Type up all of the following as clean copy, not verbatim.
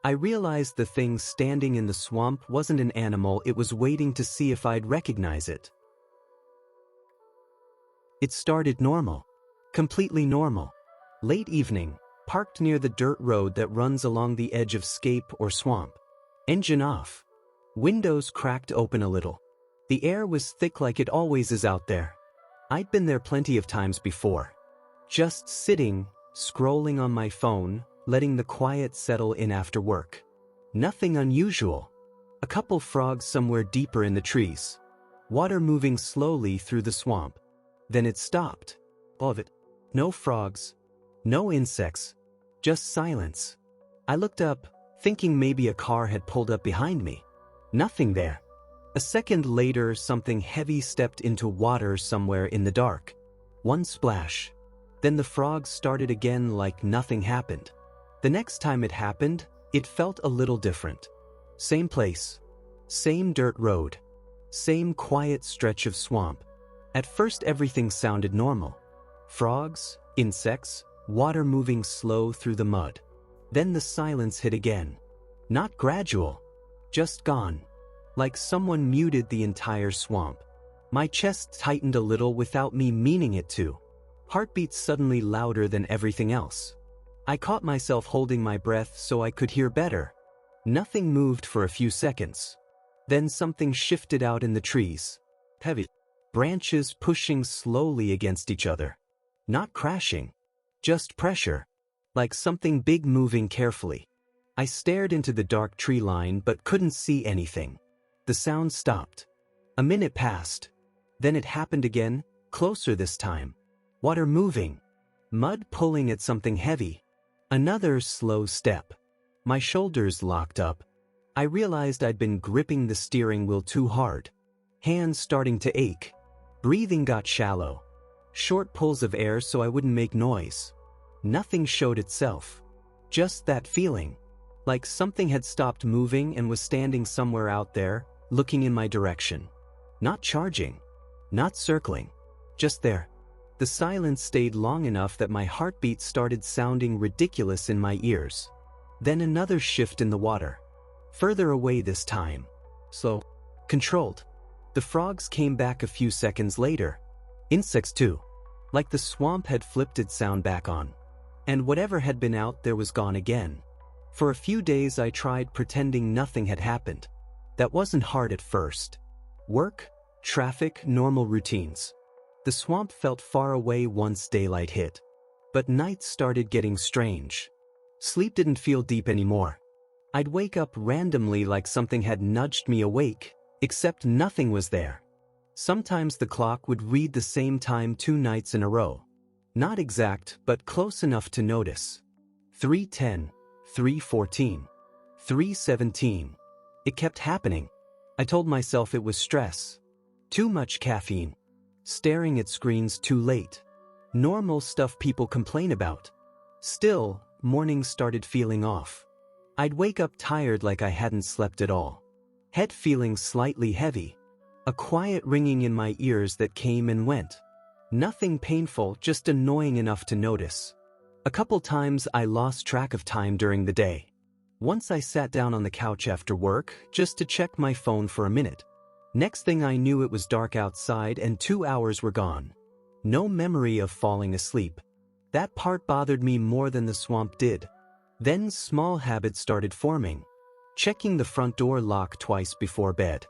I realized the thing standing in the swamp wasn't an animal, it was waiting to see if I'd recognize it. It started normal. Completely normal. Late evening, parked near the dirt road that runs along the edge of scape or swamp. Engine off. Windows cracked open a little. The air was thick like it always is out there. I'd been there plenty of times before. Just sitting, scrolling on my phone, letting the quiet settle in after work. Nothing unusual. A couple frogs somewhere deeper in the trees. Water moving slowly through the swamp. Then it stopped. Above it, no frogs, no insects, just silence. I looked up, thinking maybe a car had pulled up behind me. Nothing there. A second later, something heavy stepped into water somewhere in the dark. One splash. Then the frogs started again like nothing happened. The next time it happened, it felt a little different. Same place. Same dirt road. Same quiet stretch of swamp. At first everything sounded normal. Frogs, insects, water moving slow through the mud. Then the silence hit again. Not gradual. Just gone. Like someone muted the entire swamp. My chest tightened a little without me meaning it to. Heartbeats suddenly louder than everything else. I caught myself holding my breath so I could hear better. Nothing moved for a few seconds. Then something shifted out in the trees. Heavy. Branches pushing slowly against each other. Not crashing. Just pressure. Like something big moving carefully. I stared into the dark tree line but couldn't see anything. The sound stopped. A minute passed. Then it happened again, closer this time. Water moving. Mud pulling at something heavy. Another slow step. My shoulders locked up. I realized I'd been gripping the steering wheel too hard. Hands starting to ache. Breathing got shallow. Short pulls of air so I wouldn't make noise. Nothing showed itself. Just that feeling. Like something had stopped moving and was standing somewhere out there, looking in my direction. Not charging. Not circling. Just there. The silence stayed long enough that my heartbeat started sounding ridiculous in my ears. Then another shift in the water. Further away this time. Slow. Controlled. The frogs came back a few seconds later. Insects too. Like the swamp had flipped its sound back on. And whatever had been out there was gone again. For a few days I tried pretending nothing had happened. That wasn't hard at first. Work, traffic, normal routines. The swamp felt far away once daylight hit. But nights started getting strange. Sleep didn't feel deep anymore. I'd wake up randomly like something had nudged me awake, except nothing was there. Sometimes the clock would read the same time 2 nights in a row. Not exact, but close enough to notice. 3:10, 3:14, 3:17. It kept happening. I told myself it was stress. Too much caffeine. Staring at screens too late. Normal stuff people complain about. Still, mornings started feeling off. I'd wake up tired like I hadn't slept at all. Head feeling slightly heavy. A quiet ringing in my ears that came and went. Nothing painful, just annoying enough to notice. A couple times I lost track of time during the day. Once I sat down on the couch after work, just to check my phone for a minute. Next thing I knew it was dark outside and 2 hours were gone. No memory of falling asleep. That part bothered me more than the swamp did. Then small habits started forming. Checking the front door lock twice before bed.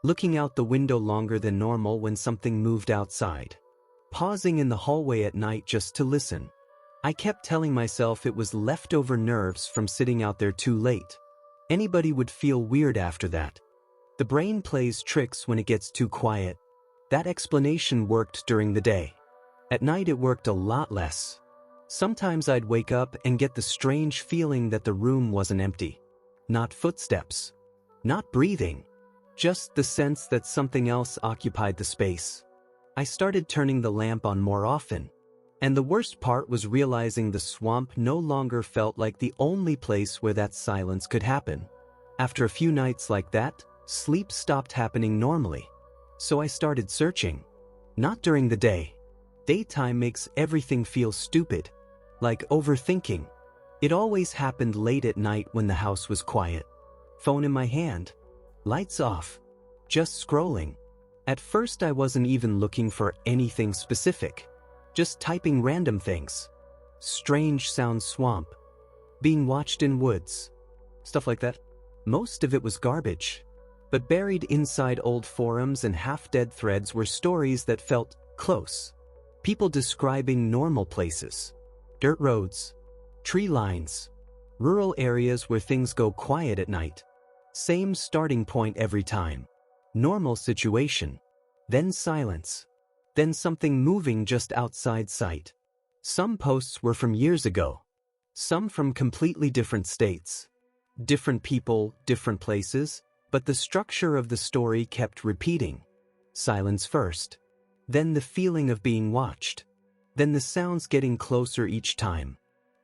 Looking out the window longer than normal when something moved outside. Pausing in the hallway at night just to listen. I kept telling myself it was leftover nerves from sitting out there too late. Anybody would feel weird after that. The brain plays tricks when it gets too quiet. That explanation worked during the day. At night it worked a lot less. Sometimes I'd wake up and get the strange feeling that the room wasn't empty. Not footsteps. Not breathing. Just the sense that something else occupied the space. I started turning the lamp on more often. And the worst part was realizing the swamp no longer felt like the only place where that silence could happen. After a few nights like that, sleep stopped happening normally. So I started searching. Not during the day. Daytime makes everything feel stupid. Like overthinking. It always happened late at night when the house was quiet. Phone in my hand. Lights off. Just scrolling. At first I wasn't even looking for anything specific. Just typing random things. Strange sound swamp. Being watched in woods. Stuff like that. Most of it was garbage. But buried inside old forums and half-dead threads were stories that felt close. People describing normal places. Dirt roads. Tree lines. Rural areas where things go quiet at night. Same starting point every time. Normal situation. Then silence. Then something moving just outside sight. Some posts were from years ago. Some from completely different states. Different people, different places, but the structure of the story kept repeating. Silence first. Then the feeling of being watched. Then the sounds getting closer each time.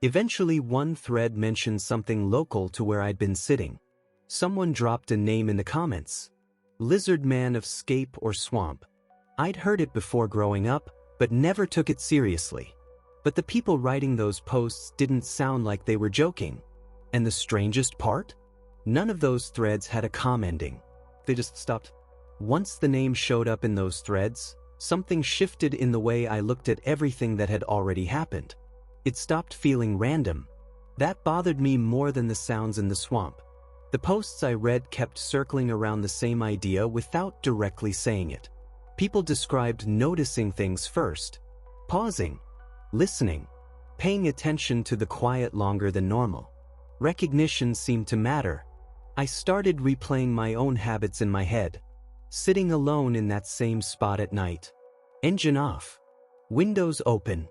Eventually one thread mentioned something local to where I'd been sitting. Someone dropped a name in the comments. Lizard Man of Scape or Swamp. I'd heard it before growing up, but never took it seriously. But the people writing those posts didn't sound like they were joking. And the strangest part? None of those threads had a calm ending. They just stopped. Once the name showed up in those threads, something shifted in the way I looked at everything that had already happened. It stopped feeling random. That bothered me more than the sounds in the swamp. The posts I read kept circling around the same idea without directly saying it. People described noticing things first, pausing, listening, paying attention to the quiet longer than normal. Recognition seemed to matter. I started replaying my own habits in my head. Sitting alone in that same spot at night. Engine off. Windows open.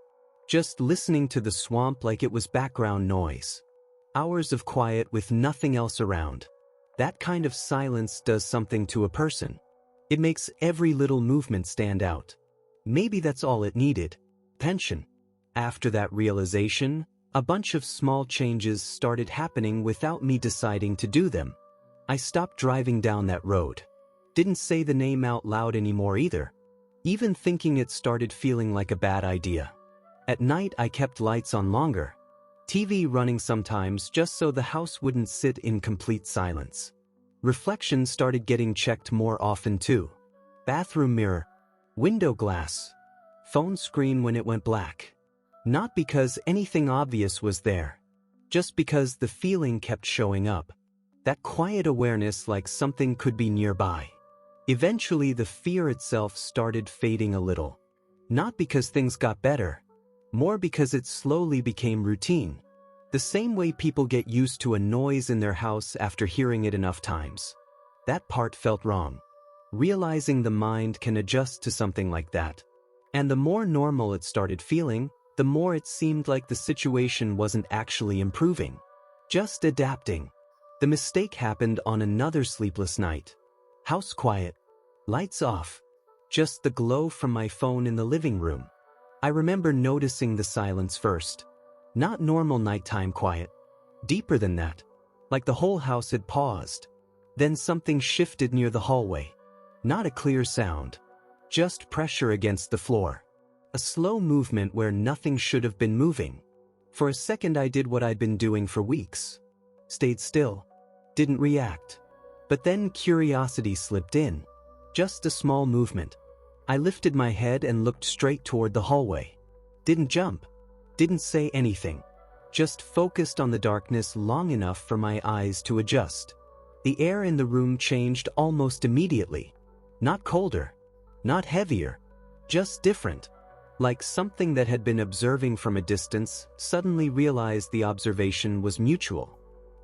Just listening to the swamp like it was background noise. Hours of quiet with nothing else around. That kind of silence does something to a person. It makes every little movement stand out. Maybe that's all it needed. Tension. After that realization, a bunch of small changes started happening without me deciding to do them. I stopped driving down that road. Didn't say the name out loud anymore either. Even thinking it started feeling like a bad idea. At night I kept lights on longer. TV running sometimes just so the house wouldn't sit in complete silence. Reflections started getting checked more often too. Bathroom mirror. Window glass. Phone screen when it went black. Not because anything obvious was there. Just because the feeling kept showing up. That quiet awareness like something could be nearby. Eventually the fear itself started fading a little. Not because things got better. More because it slowly became routine. The same way people get used to a noise in their house after hearing it enough times. That part felt wrong. Realizing the mind can adjust to something like that. And the more normal it started feeling, the more it seemed like the situation wasn't actually improving. Just adapting. The mistake happened on another sleepless night. House quiet. Lights off. Just the glow from my phone in the living room. I remember noticing the silence first. Not normal nighttime quiet. Deeper than that. Like the whole house had paused. Then something shifted near the hallway. Not a clear sound. Just pressure against the floor. A slow movement where nothing should have been moving. For a second I did what I'd been doing for weeks. Stayed still. Didn't react. But then curiosity slipped in. Just a small movement. I lifted my head and looked straight toward the hallway. Didn't jump. Didn't say anything. Just focused on the darkness long enough for my eyes to adjust. The air in the room changed almost immediately. Not colder. Not heavier. Just different. Like something that had been observing from a distance suddenly realized the observation was mutual.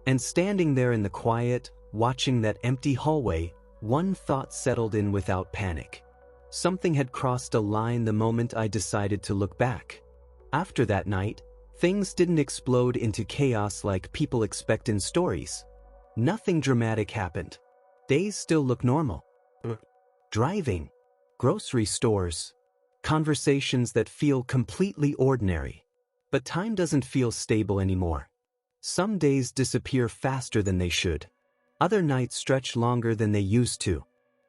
And standing there in the quiet, watching that empty hallway, one thought settled in without panic. Something had crossed a line the moment I decided to look back. After that night, things didn't explode into chaos like people expect in stories. Nothing dramatic happened. Days still look normal. Driving. Grocery stores. Conversations that feel completely ordinary. But time doesn't feel stable anymore. Some days disappear faster than they should. Other nights stretch longer than they used to.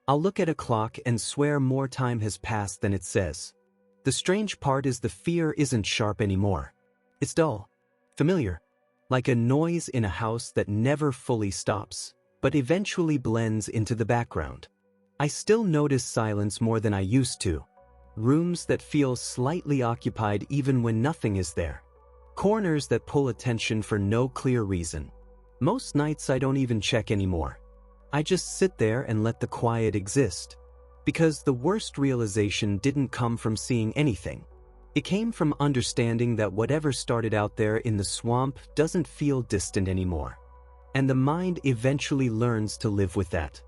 I'll look at a clock and swear more time has passed than it says. The strange part is the fear isn't sharp anymore. It's dull. Familiar. like a noise in a house that never fully stops, but eventually blends into the background. I still notice silence more than I used to. Rooms that feel slightly occupied even when nothing is there. Corners that pull attention for no clear reason. Most nights I don't even check anymore. I just sit there and let the quiet exist. Because the worst realization didn't come from seeing anything. It came from understanding that whatever started out there in the swamp doesn't feel distant anymore. And the mind eventually learns to live with that.